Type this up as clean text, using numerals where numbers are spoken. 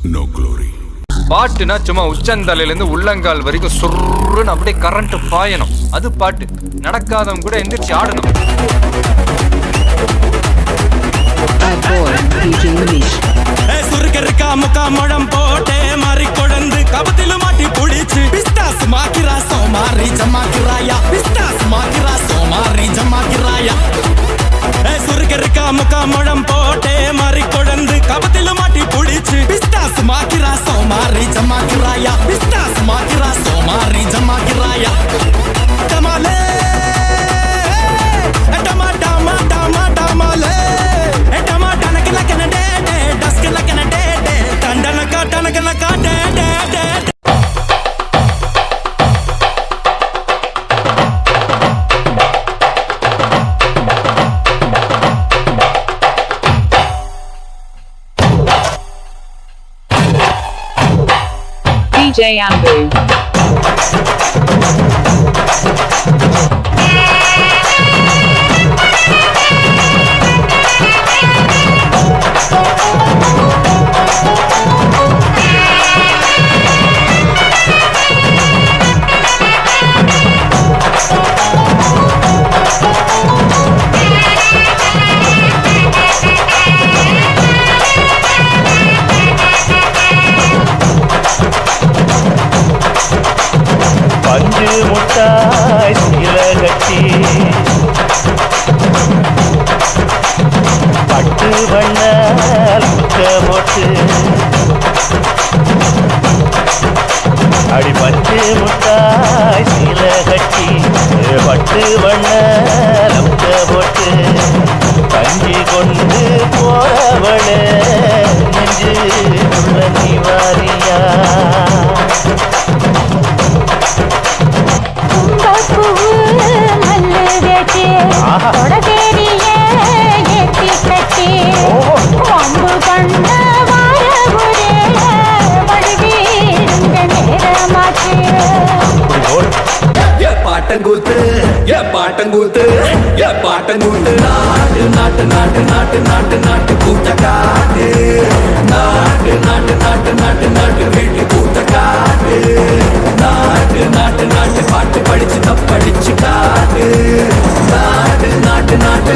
no glory. பாட்டுனா சும்மா உச்சந்தலையிலேருந்து உள்ளங்கால் வரைக்கும் சுருன்னு அப்படியே கரண்ட் பாயணும். அது பாட்டு. நடக்காதவங்க கூட எந்திரிச்சு ஆடணும். சுருக்கருக்கா முக்கா முழம் போட்டே மாறி கொழுந்து கபத்தில மாட்டி புடிச்சு பிஸ்தாஸ் மாக்கிரா சோமாரி ஜமாக்கிராயா பிஸ்தாஸ் மாக்கிரா சோமாரி ஜமாக்கிராயா சுருக்கருக்கா முக்கா முழம் போட்டே மாறி கொழுந்து கபத்தில மாட்டி புடிச்சு பிஸ்தாஸ் மாக்கிரா சோமாரி ஜமாக்கிராயா பிஸ்தாஸ் மாக்கிரா சோமாரி ஜமாக்கிராயா டமாலே டமா டமா டமா டமாலே டமா டனக்கு லக்கன டே டே டஸ்க் லக்கன டே டே டண்டனக்கா டனக்கனக்கா டே டே டே DJ Ambu. பஞ்சு முட்டாய் சீல கட்டி பட்டு வண்ண முக்க போட்டு அடி பஞ்சு முட்டாய் சீல கட்டி பட்டு வண்ண முக்க போட்டு கஞ்சி கொண்டு போறவளே நெஞ்சு உள்ள நிவாரியா பாட்டங்கூத்து பாட்டங்கூத்து பாட்டங்கூத்து நாட்டு நாட்டு நாட்டு நாட்டு நாட்டு நாட்டு கூட்ட காட்டு நாட்டு நாட்டு நாட்டு நாட்டு நாட்டு வீட்டு கூட்ட காட்டு நாட்டு நாட்டு நாட்டு பாட்டு படிச்சு தப்படிச்சு காட்டு நாட்டு நாட்டு நாட்டு